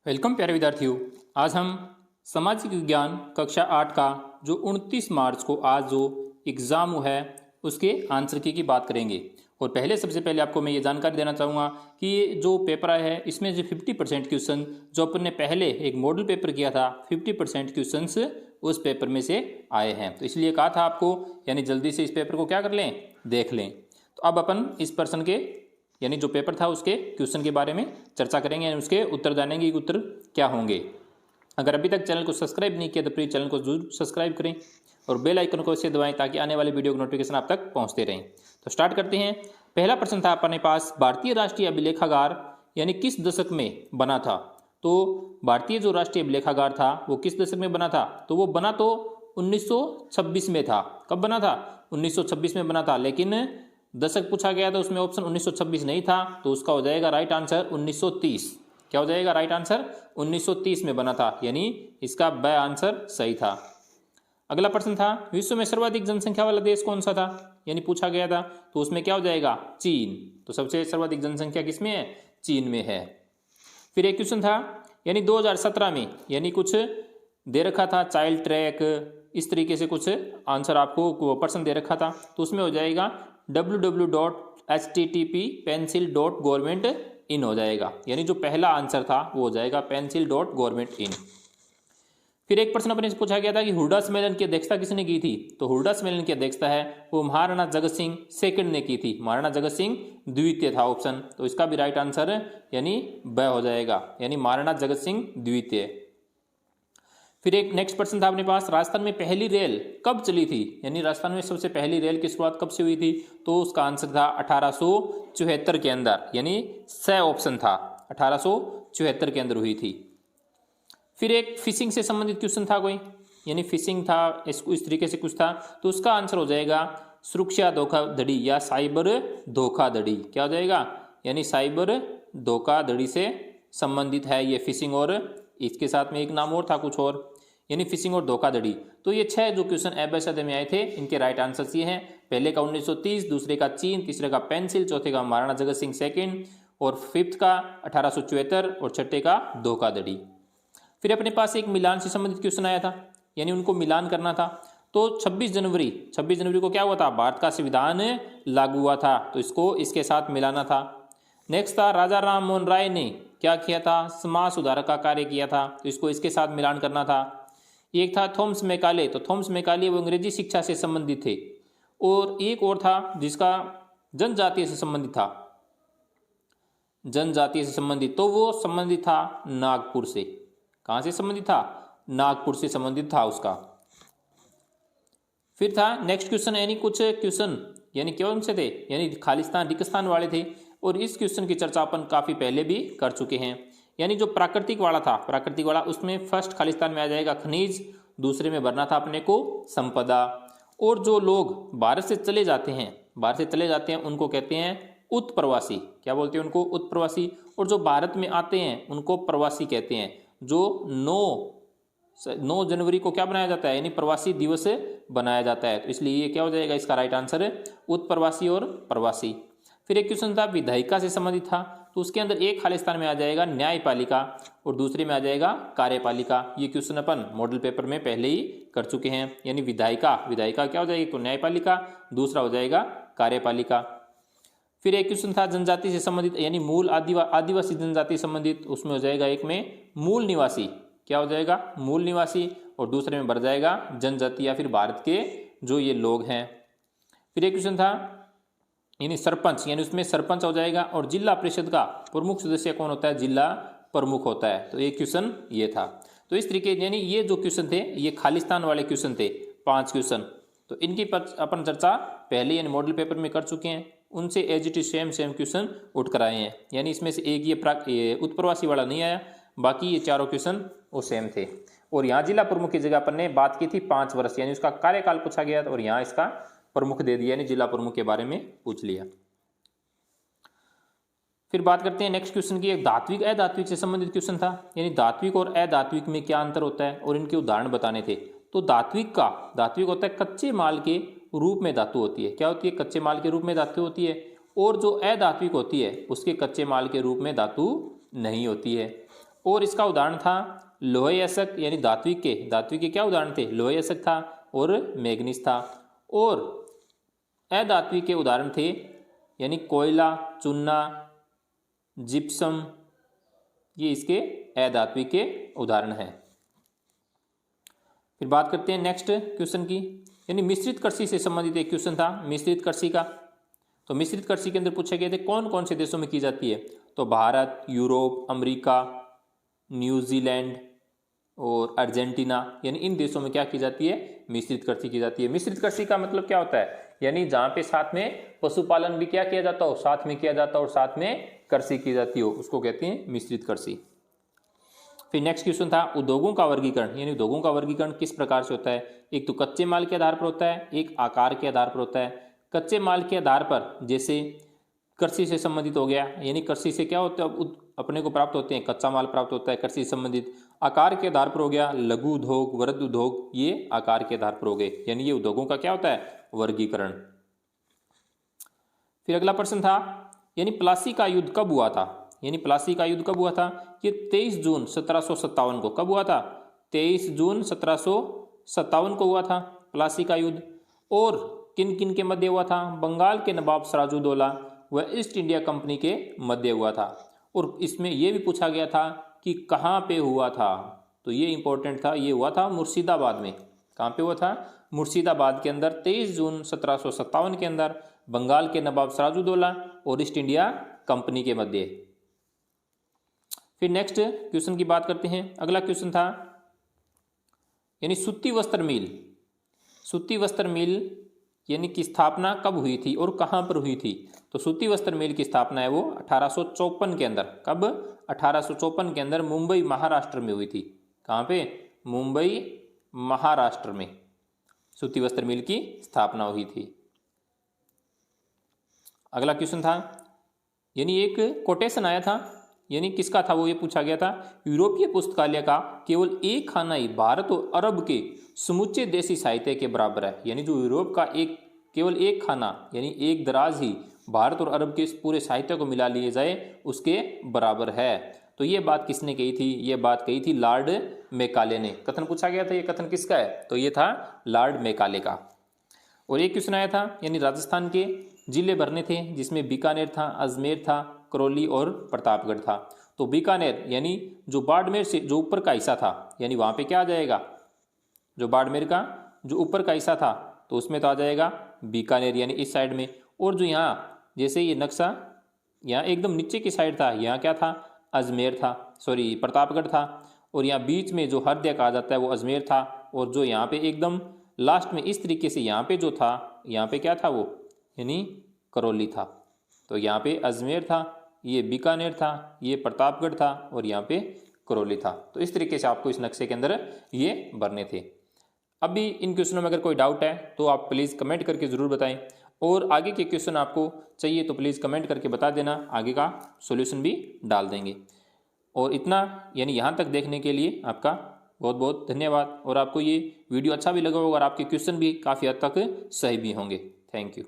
Welcome प्यारे विद्यार्थियों। आज हम सामाजिक विज्ञान कक्षा 8 का जो 29 मार्च को आज जो एग्ज़ाम है उसके आंसर की बात करेंगे। और पहले सबसे पहले आपको मैं ये जानकारी देना चाहूँगा कि ये जो पेपर आया है इसमें जो 50% क्वेश्चन जो अपन ने पहले एक मॉडल पेपर किया था 50% क्वेश्चंस उस पेपर में से आए हैं। तो इसलिए कहा था आपको यानी जल्दी से इस पेपर को क्या कर लें, देख लें। तो अब अपन इस पर्सन के यानी जो पेपर था उसके क्वेश्चन के बारे में चर्चा करेंगे यानी उसके उत्तर जानेंगे कि उत्तर क्या होंगे। अगर अभी तक चैनल को सब्सक्राइब नहीं किया तो प्लीज़ चैनल को जरूर सब्सक्राइब करें और बेल आइकन को इसे दबाएं ताकि आने वाले वीडियो की नोटिफिकेशन आप तक पहुंचते रहें। तो स्टार्ट करते हैं। पहला प्रश्न था अपने पास, भारतीय राष्ट्रीय अभिलेखागार यानी किस दशक में बना था। तो भारतीय जो राष्ट्रीय अभिलेखागार था वो किस दशक में बना था, तो वो बना तो 1926 में था। कब बना था? 1926 में बना था, लेकिन दशक पूछा गया था उसमें ऑप्शन 1926 नहीं था, तो उसका हो जाएगा राइट आंसर 1930। क्या हो जाएगा राइट आंसर? 1930 में बना था, यानी इसका ब आंसर सही था। अगला प्रश्न था, विश्व में सर्वाधिक जनसंख्या वाला देश कौन सा था, यानी पूछा गया था, तो उसमें क्या हो जाएगा? चीन। तो सबसे सर्वाधिक जनसंख्या किसमें है? चीन में है। फिर एक क्वेश्चन था, यानी 2017 में यानी कुछ दे रखा था चाइल्ड ट्रैक, इस तरीके से कुछ आंसर आपको प्रश्न दे रखा था, तो उसमें हो जाएगा www.http://pencil.government.in हो जाएगा, यानी जो पहला आंसर था वो हो जाएगा pencil.government.in। फिर एक प्रश्न अपने से पूछा गया था कि हुड्डा सम्मेलन की अध्यक्षता किसने की थी, तो हुड्डा सम्मेलन की अध्यक्षता है वो महाराणा जगत सिंह सेकंड ने की थी, महाराणा जगत सिंह द्वितीय था ऑप्शन, तो इसका भी राइट आंसर यानी ब हो जाएगा, यानी महाराणा जगत सिंह द्वितीय। फिर एक नेक्स्ट प्रश्न था अपने पास, राजस्थान में पहली रेल कब चली थी, यानी राजस्थान में सबसे पहली रेल की शुरुआत कब से हुई थी, तो उसका आंसर था 1874 के अंदर, यानी स ऑप्शन था, 1874 के अंदर हुई थी। फिर एक फिशिंग से संबंधित क्वेश्चन था कोई, यानी फिशिंग था, इसको इस तरीके से कुछ था, तो उसका आंसर हो जाएगा सुरक्षा धोखाधड़ी या साइबर धोखाधड़ी। क्या हो जाएगा? यानी साइबर धोखाधड़ी से संबंधित है ये फिशिंग, और इसके साथ में एक नाम और था कुछ और, यानी फिशिंग और धोखाधड़ी। तो ये 6 जो क्वेश्चन एबीसीडी में आए थे इनके राइट आंसर्स ये हैं। पहले का 1930, दूसरे का चीन, तीसरे का पेंसिल, चौथे का महाराणा जगत सिंह सेकंड, और फिफ्थ का 1874, और छठे का धोखाधड़ी। फिर अपने पास एक मिलान से संबंधित क्वेश्चन आया था, यानी उनको मिलान करना था। तो 26 जनवरी को क्या हुआ था? भारत का संविधान लागू हुआ था, तो इसको इसके साथ मिलाना था। नेक्स्ट था, राजा राम मोहन राय ने क्या किया था? समाज सुधारक का कार्य किया था, तो इसको इसके साथ मिलान करना था। एक था थॉमस मैकाले, तो थॉमस मैकाले वो अंग्रेजी शिक्षा से संबंधित थे। और एक और था जिसका जनजातीय से संबंधित था, जनजातीय से संबंधित, तो वो संबंधित था नागपुर से। कहां से संबंधित था? नागपुर से संबंधित था उसका। फिर था नेक्स्ट क्वेश्चन, यानी कुछ क्वेश्चन यानी कौन से थे, यानी खालिस्तान रिक्तस्थान वाले थे, और इस क्वेश्चन की चर्चा अपन काफी पहले भी कर चुके हैं। यानी जो प्राकृतिक वाला था, प्राकृतिक वाला उसमें फर्स्ट खालिस्तान में आ जाएगा खनिज, दूसरे में भरना था अपने को संपदा। और जो लोग भारत से चले जाते हैं उनको कहते हैं उत्प्रवासी। क्या बोलते हैं उनको? उत्प्रवासी। और जो भारत में आते हैं उनको प्रवासी कहते हैं। जो 9 जनवरी को क्या बनाया जाता है, यानी प्रवासी दिवस बनाया जाता है, तो इसलिए ये क्या हो जाएगा इसका राइट आंसर? उत्प्रवासी और प्रवासी। फिर एक क्वेश्चन था विधायिका से संबंधित था, तो उसके अंदर एक खालिस्तान में आ जाएगा न्यायपालिका और दूसरे में आ जाएगा कार्यपालिका। ये क्वेश्चन अपन मॉडल पेपर में पहले ही कर चुके हैं, यानी विधायिका क्या हो जाएगी, तो न्यायपालिका, दूसरा हो जाएगा कार्यपालिका। फिर एक क्वेश्चन था जनजाति से संबंधित, यानी मूल आदिवासी जनजाति संबंधित, उसमें हो जाएगा एक में मूल निवासी। क्या हो जाएगा? मूल निवासी, और दूसरे में भर जाएगा जनजाति या फिर भारत के जो ये लोग हैं। फिर एक क्वेश्चन था यानी सरपंच, यानी उसमें सरपंच हो जाएगा, और जिला परिषद का प्रमुख सदस्य कौन होता है? जिला प्रमुख होता है। तो एक क्वेश्चन ये था। तो इस तरीके यानी ये जो क्वेश्चन थे ये खालिस्तान वाले क्वेश्चन थे, 5 क्वेश्चन। तो इनकी अपन चर्चा पहले यानी मॉडल पेपर में कर चुके हैं, उनसे as it is same question उठ कर आए हैं। यानी इसमें से एक ये उत्प्रवासी वाला नहीं आया, बाकी ये चारों क्वेश्चन वो सेम थे। और यहाँ जिला प्रमुख की जगह अपन ने बात की थी 5 वर्ष, यानी उसका कार्यकाल पूछा गया था, और यहाँ इसका प्रमुख दे दिया, यानी जिला प्रमुख के बारे में पूछ लिया। फिर बात करते हैं नेक्स्ट क्वेश्चन की, एक धात्विक अधात्विक से संबंधित क्वेश्चन था, यानी धात्विक और अधात्विक में क्या अंतर होता है और इनके उदाहरण बताने थे। तो धात्विक होता है कच्चे माल के रूप में धातु होती है। क्या होती है? कच्चे माल के रूप में धातु होती है। और जो अधात्विक होती है उसके कच्चे माल के रूप में धातु नहीं होती है। और इसका उदाहरण था लोहे अयस्क यानी धात्विक के क्या उदाहरण थे, लोहे अयस्क था और मैग्नीज था। और अधात्विक के उदाहरण थे यानी कोयला, चूना, जिप्सम, ये इसके अधात्विक के उदाहरण हैं। फिर बात करते हैं नेक्स्ट क्वेश्चन की, यानी मिश्रित कृषि से संबंधित एक क्वेश्चन था मिश्रित कृषि का। तो मिश्रित कृषि के अंदर पूछे गए थे कौन कौन से देशों में की जाती है, तो भारत, यूरोप, अमेरिका, न्यूजीलैंड और अर्जेंटीना, यानी इन देशों में क्या की जाती है, मिश्रित कृषि की जाती है। मिश्रित कृषि का मतलब क्या होता है, यानी जहां पे साथ में पशुपालन भी क्या किया जाता हो, साथ में किया जाता हो और साथ में कृषि की जाती हो, उसको कहते हैं मिश्रित कृषि। फिर नेक्स्ट क्वेश्चन था उद्योगों का वर्गीकरण, यानी उद्योगों का वर्गीकरण किस प्रकार से होता है, एक तो कच्चे माल के आधार पर होता है, एक आकार के आधार पर होता है। कच्चे माल के आधार पर जैसे कृषि से संबंधित हो गया, यानी कृषि से क्या होता है, अपने को प्राप्त होते हैं, कच्चा माल प्राप्त होता है कृषि से संबंधित। आकार के आधार पर हो गया लघु उद्योग, वृहद उद्योग, ये आकार के आधार पर हो गए, यानी ये उद्योगों का क्या होता है, वर्गीकरण। फिर अगला प्रश्न था यानी प्लासी का युद्ध कब हुआ था, यानी प्लासी का युद्ध कब हुआ था, ये 23 जून 1757 को कब हुआ था, 23 जून 1757 को हुआ था प्लासी का युद्ध। और किन किन के मध्य हुआ था, बंगाल के नवाब सिराजुद्दौला व ईस्ट इंडिया कंपनी के मध्य हुआ था। और इसमें यह भी पूछा गया था कि कहाँ पे हुआ था, तो ये इंपॉर्टेंट था, ये हुआ था मुर्शिदाबाद में। कहाँ पे हुआ था, मुर्शिदाबाद के अंदर 23 जून 1757 के अंदर बंगाल के नवाब सिराजुद्दौला और ईस्ट इंडिया कंपनी के मध्य। फिर नेक्स्ट क्वेश्चन की बात करते हैं। अगला क्वेश्चन था यानी सूती वस्त्र मिल यानी की स्थापना कब हुई थी और कहां पर हुई थी, तो सूती वस्त्र मिल की स्थापना है वो 1854 के अंदर, कब, 1854 के अंदर मुंबई महाराष्ट्र में हुई थी। कहां पे, मुंबई महाराष्ट्र में सूती वस्त्र मिल की स्थापना हुई थी। अगला क्वेश्चन था यानी एक कोटेशन आया था, यानी किसका था वो, ये पूछा गया था यूरोपीय पुस्तकालय का केवल एक खाना ही भारत और अरब के समूचे देसी साहित्य के बराबर है, यानी जो यूरोप का केवल एक खाना यानी एक दराज ही भारत और अरब के पूरे साहित्य को मिला लिए जाए उसके बराबर है। तो ये बात किसने कही थी, ये बात कही थी लॉर्ड मैकाले ने। कथन पूछा गया था, ये कथन किसका है, तो ये था लॉर्ड मैकाले का। और एक क्वेश्चन आया था यानी राजस्थान के जिले भरने थे, जिसमें बीकानेर था, अजमेर था, करौली और प्रतापगढ़ था। तो बीकानेर यानी जो बाड़मेर से जो ऊपर का हिस्सा था, यानी वहां पे क्या आ जाएगा, जो बाड़मेर का जो ऊपर का हिस्सा था तो उसमें तो आ जाएगा बीकानेर यानी इस साइड में। और जो यहाँ जैसे ये नक्शा यहाँ एकदम नीचे की साइड था, यहाँ क्या था, अजमेर था, सॉरी प्रतापगढ़ था। और यहाँ बीच में जो हृदय कहा जाता है वो अजमेर था। और जो यहाँ पे एकदम लास्ट में इस तरीके से यहाँ पे जो था, यहाँ पे क्या था वो, यानी करौली था। तो यहाँ पे अजमेर था, ये बीकानेर था, ये प्रतापगढ़ था और यहाँ पे करौली था। तो इस तरीके से आपको इस नक्शे के अंदर ये भरने थे। अभी इन क्वेश्चनों में अगर कोई डाउट है तो आप प्लीज़ कमेंट करके ज़रूर बताएं, और आगे के क्वेश्चन आपको चाहिए तो प्लीज़ कमेंट करके बता देना, आगे का सॉल्यूशन भी डाल देंगे। और इतना यानी यहाँ तक देखने के लिए आपका बहुत बहुत धन्यवाद। और आपको ये वीडियो अच्छा भी लगा होगा और आपके क्वेश्चन भी काफ़ी हद तक सही भी होंगे। Thank you.